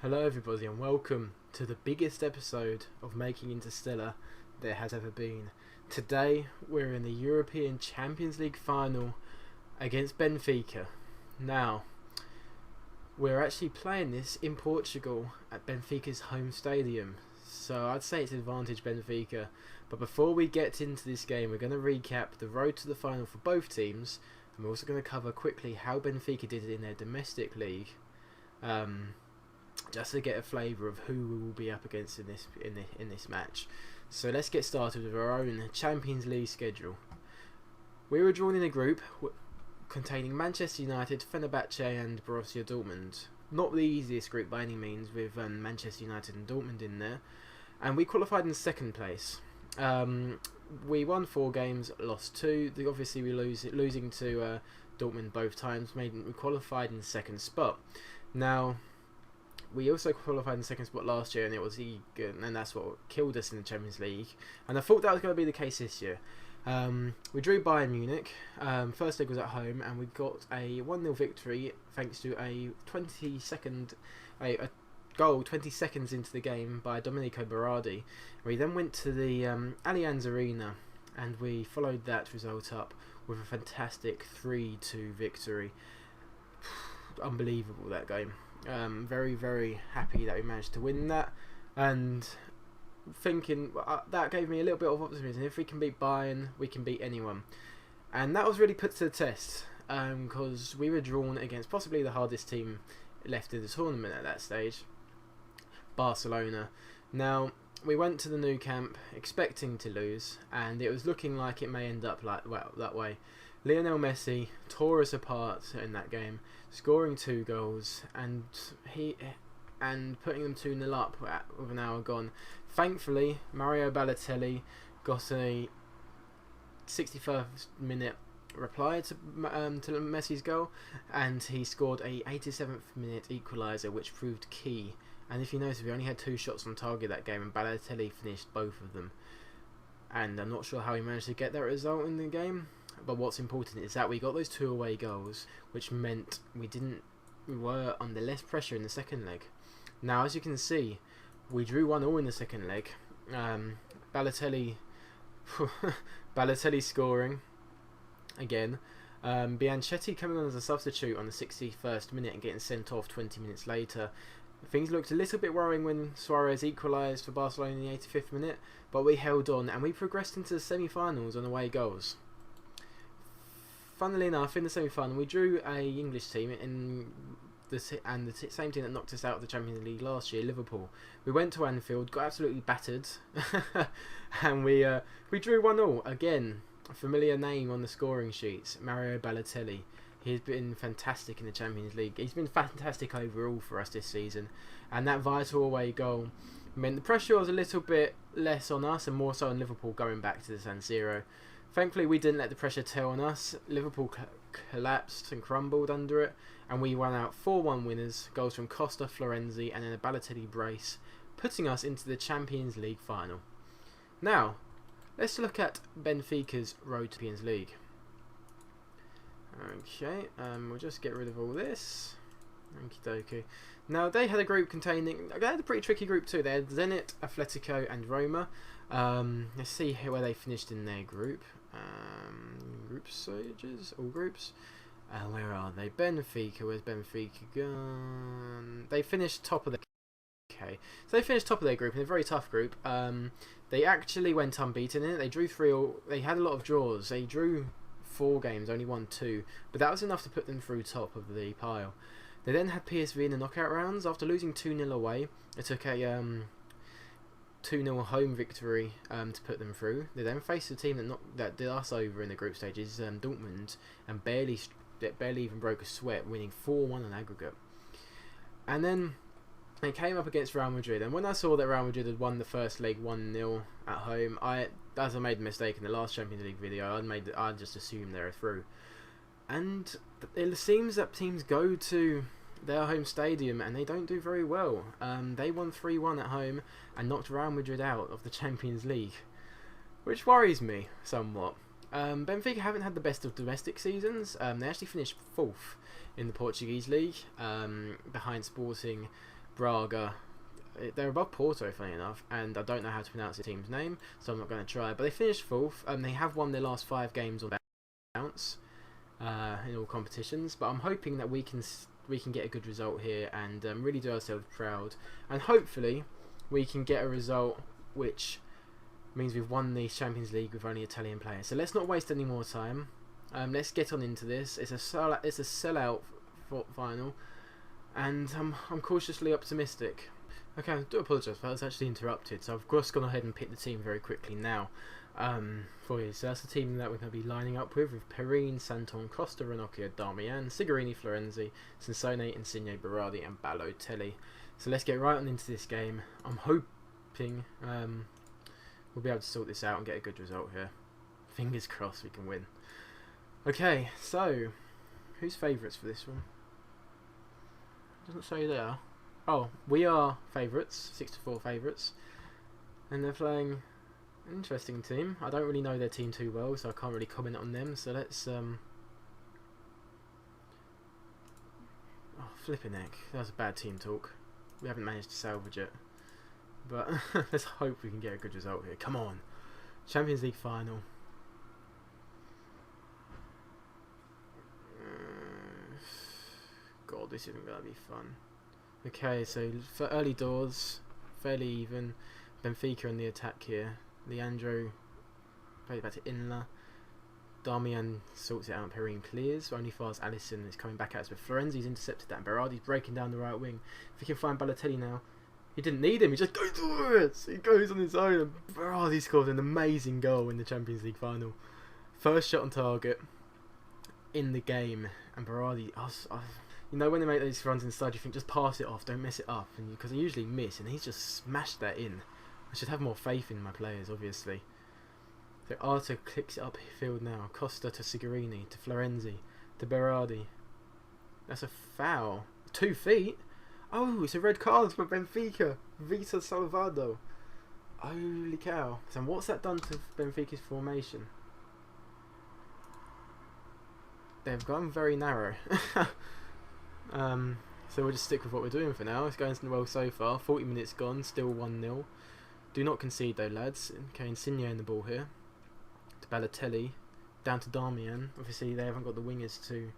Hello everybody and welcome to the biggest episode of Making Interstellar there has ever been. Today we're in the European Champions League final against Benfica. Now, we're actually playing this in Portugal at Benfica's home stadium, so I'd say it's advantage Benfica. But before we get into this game, we're going to recap the road to the final for both teams, and we're also going to cover quickly how Benfica did it in their domestic league. Just to get a flavour of who we will be up against in this match. So let's get started with our own Champions League schedule. We were drawn in a group containing Manchester United, Fenerbahce and Borussia Dortmund. Not the easiest group by any means, with Manchester United and Dortmund in there. And we qualified in second place. We won 4 games, lost 2. Obviously we losing to Dortmund both times we qualified in second spot. Now, we also qualified in the second spot last year, and it was and that's what killed us in the Champions League. And I thought that was going to be the case this year. We drew Bayern Munich. First leg was at home, and we got a 1-0 victory thanks to a goal 20 seconds into the game by Domenico Berardi. We then went to the Allianz Arena, and we followed that result up with a fantastic 3-2 victory. Unbelievable, that game. Very, very happy that we managed to win that, and thinking that gave me a little bit of optimism. If we can beat Bayern, we can beat anyone, and that was really put to the test because we were drawn against possibly the hardest team left in the tournament at that stage, Barcelona. Now, we went to the Nou Camp expecting to lose, and it was looking like it may end up that way. Lionel Messi tore us apart in that game, scoring 2 goals and putting them 2-0 up with an hour gone. Thankfully, Mario Balotelli got a 61st minute reply to Messi's goal, and he scored a 87th minute equaliser, which proved key. And if you notice, we only had 2 shots on target that game, and Balotelli finished both of them. And I'm not sure how he managed to get that result in the game. But what's important is that we got those 2 away goals, which meant we were under less pressure in the second leg. Now, as you can see, we drew 1-1 in the second leg. Balotelli scoring again. Bianchetti coming on as a substitute on the 61st minute and getting sent off 20 minutes later. Things looked a little bit worrying when Suarez equalised for Barcelona in the 85th minute, but we held on and we progressed into the semi-finals on away goals. Funnily enough, in the semi-final, we drew a English team in the same team that knocked us out of the Champions League last year, Liverpool. We went to Anfield, got absolutely battered, and we drew 1-1 again. A familiar name on the scoring sheets, Mario Balotelli. He's been fantastic in the Champions League. He's been fantastic overall for us this season, and that vital away goal meant the pressure was a little bit less on us and more so on Liverpool going back to the San Siro. Thankfully, we didn't let the pressure tell on us. Liverpool collapsed and crumbled under it, and we won out 4-1 winners, goals from Costa, Florenzi and then a Balotelli brace, putting us into the Champions League final. Now, let's look at Benfica's road to Champions League. Okay, we'll just get rid of all this. Okie dokie. Now, they had a group they had a pretty tricky group too. They had Zenit, Atletico and Roma. Let's see where they finished in their group. Group stages, all groups. Where are they? Benfica, where's Benfica gone? They finished top of the... Okay, so they finished top of their group in a very tough group. They actually went unbeaten in it. They drew 3. They had a lot of draws. They drew 4 games, only won 2, but that was enough to put them through top of the pile. They then had PSV in the knockout rounds. After losing 2-0 away, it took a 2-0 home victory to put them through. They then faced a team that did us over in the group stages, Dortmund, and barely even broke a sweat, winning 4-1 on aggregate. And then they came up against Real Madrid, and when I saw that Real Madrid had won the first leg 1-0 at home, as I made a mistake in the last Champions League video, I just assumed they were through. And it seems that teams go to their home stadium and they don't do very well. They won 3-1 at home and knocked Real Madrid out of the Champions League, which worries me somewhat. Benfica haven't had the best of domestic seasons. They actually finished 4th in the Portuguese league, behind Sporting, Braga. They're above Porto, funny enough, and I don't know how to pronounce the team's name, so I'm not going to try. But they finished 4th, and they have won their last 5 games on bounce in all competitions. But I'm hoping that we can get a good result here and really do ourselves proud, and hopefully we can get a result which means we've won the Champions League with only Italian players. So let's not waste any more time. Let's get on into this. It's a sellout final, and I'm cautiously optimistic. Okay, I do apologise, but I was actually interrupted, so I've just gone ahead and picked the team very quickly now for you. So that's the team that we're going to be lining up with Perrine, Santon, Costa, Ranocchia, Darmian, Sigorini, Florenzi, Sansone, Insigne, Berardi and Balotelli. So let's get right on into this game. I'm hoping we'll be able to sort this out and get a good result here. Fingers crossed we can win. Okay, so who's favourites for this one? Doesn't say there. Oh, we are favourites, 6-4 favourites, and they're playing an interesting team. I don't really know their team too well, so I can't really comment on them. So let's oh, flipping heck, that was a bad team talk. We haven't managed to salvage it, but let's hope we can get a good result here. Come on, Champions League final. God, this isn't gonna be fun. Okay, so for early doors, fairly even. Benfica on the attack here. Leandro plays back to Inla. Darmian sorts it out. Perrine clears. Only fars Alisson is coming back at us, but Florenzi's intercepted that. And Berardi's breaking down the right wing. If we can find Balotelli now, he didn't need him. He just goes to it. He goes on his own, and Berardi scores an amazing goal in the Champions League final. First shot on target in the game, and Berardi. You know when they make those runs inside, you think just pass it off, don't mess it up, and because I usually miss, and he's just smashed that in. I should have more faith in my players, obviously. So Arta clicks it upfield now. Costa to Sigorini, to Florenzi, to Berardi. That's a foul. 2 feet? Oh, it's a red card for Benfica. Vita Salvado. Holy cow. So what's that done to Benfica's formation? They've gone very narrow. So we'll just stick with what we're doing for now. It's going well so far. 40 minutes gone, still 1-0. Do not concede though, lads. Okay, Insigne in the ball here. To Balotelli. Down to Darmian. Obviously they haven't got the wingers to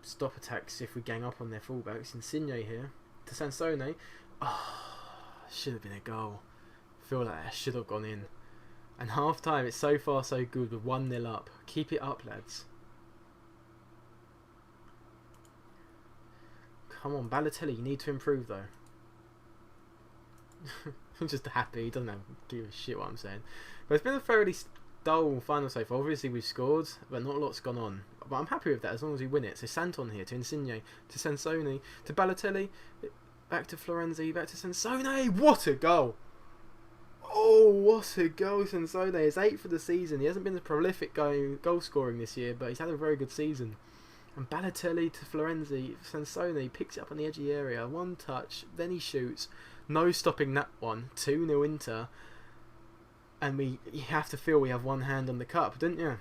stop attacks if we gang up on their fullbacks. Insigne here. To Sansone. Oh, should have been a goal. I feel like that should have gone in. And half time, it's so far so good with 1-0 up. Keep it up, lads. Come on, Balotelli, you need to improve though. I'm just happy, he doesn't give a shit what I'm saying. But it's been a fairly dull final so far. Obviously we've scored, but not a lot's gone on. But I'm happy with that as long as we win it. So Santon here to Insigne, to Sansone, to Balotelli, back to Florenzi, back to Sansone. What a goal! Oh, what a goal, Sansone. It's 8th for the season. He hasn't been a prolific goal scoring this year, but he's had a very good season. And Balotelli to Florenzi, Sansone picks it up on the edge of the area, 1 touch, then he shoots. No stopping that one. 2-0 Inter. And you have to feel we have one hand on the cup, don't you?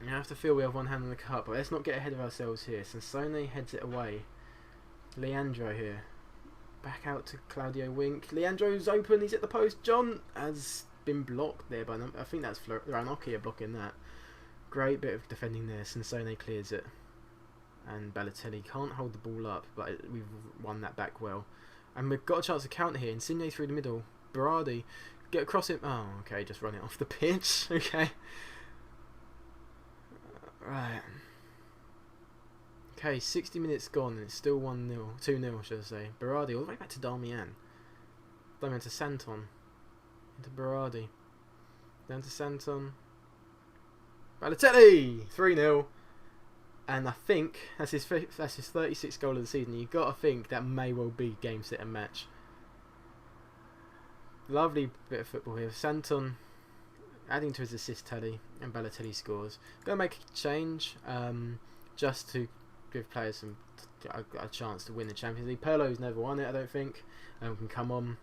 You have to feel we have one hand on the cup. But let's not get ahead of ourselves here. Sansone heads it away. Leandro here. Back out to Claudio Wink. Leandro's open, he's at the post. John has been blocked there by I think that's Ranocchia blocking that. Great bit of defending there. Sansone clears it. And Balotelli can't hold the ball up, but we've won that back well. And we've got a chance to counter here. Insigne through the middle. Berardi. Get across him. Oh, okay, just run it off the pitch. Okay. Right. Okay, 60 minutes gone and it's still 1-0. 2-0, should I say. Berardi all the way back to Darmian. Darmian to Santon. Into Berardi. Down to Santon. Balotelli! 3-0. And I think that's his 36th goal of the season. You've got to think that may well be game, set and match. Lovely bit of football here. Santon adding to his assist tally, and Balotelli scores. Going to make a change just to give players a chance to win the Champions League. Pirlo's never won it, I don't think. Can come on.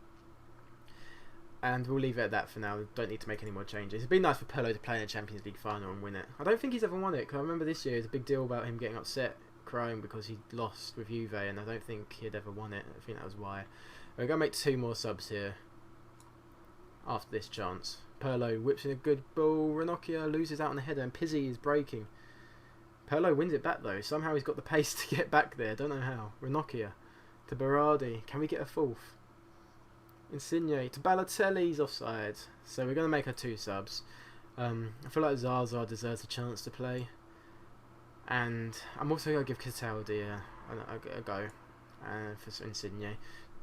And we'll leave it at that for now. We don't need to make any more changes. It'd be nice for Pirlo to play in a Champions League final and win it. I don't think he's ever won it, because I remember this year it was a big deal about him getting upset crying because he lost with Juve, and I don't think he'd ever won it. I think that was why. We're going to make 2 more subs here after this chance. Pirlo whips in a good ball. Ranocchia loses out on the header, and Pizzi is breaking. Pirlo wins it back though. Somehow he's got the pace to get back there. Don't know how. Ranocchia to Berardi. Can we get a 4th? Insigne to Balotelli's offside. So we're going to make our 2 subs. I feel like Zaza deserves a chance to play. And I'm also going to give Cataldi a go for Insigne.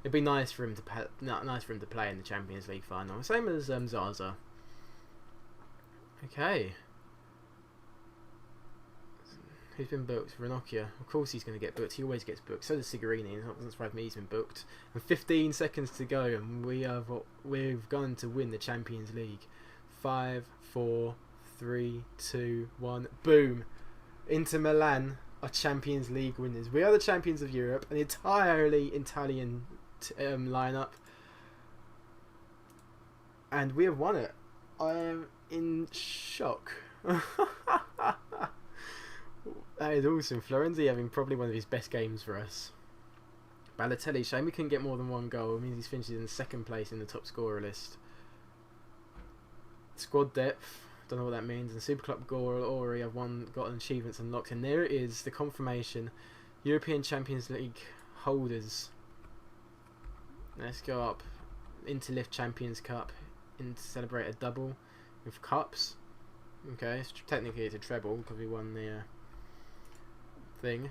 It'd be nice for him to play in the Champions League final. Same as Zaza. Okay. Who's been booked? Ranocchia. Of course he's going to get booked. He always gets booked. So does Signorini. It doesn't surprise me he's been booked. And 15 seconds to go, and we've gone to win the Champions League. 5, 4, 3, 2, 1. Boom! Inter Milan are Champions League winners. We are the champions of Europe. An entirely Italian lineup, and we have won it. I am in shock. That is awesome. Florenzi having probably one of his best games for us. Balotelli, shame we couldn't get more than 1 goal. It means he's finished in 2nd place in the top scorer list. Squad depth, don't know what that means. And Super Club Glory, I've got achievements unlocked, and there it is, the confirmation. European Champions League holders. Let's go up. Interlift Champions Cup. To celebrate a double with cups. Okay, technically it's a treble because we won the thing.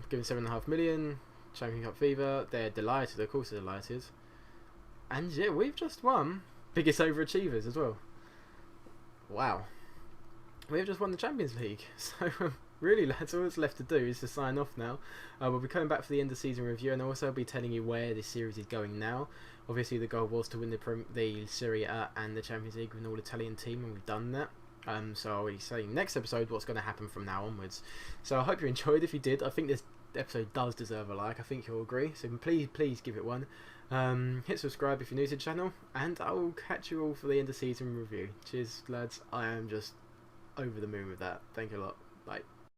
Given 7.5 million. Champion Cup fever. They're delighted. Of course they're delighted. And yeah, we've just won. Biggest overachievers as well. Wow. We've just won the Champions League. So really, lads, all that's left to do is to sign off now. We'll be coming back for the end of season review, and also be telling you where this series is going now. Obviously, the goal was to win the Serie A and the Champions League with an all-Italian team, and we've done that. So I'll be saying next episode what's going to happen from now onwards. So I hope you enjoyed. If you did, I think this episode does deserve a like. I think you'll agree. So please give it one. Hit subscribe if you're new to the channel, and I will catch you all for the end of season review. Cheers, lads. I am just over the moon with that. Thank you a lot.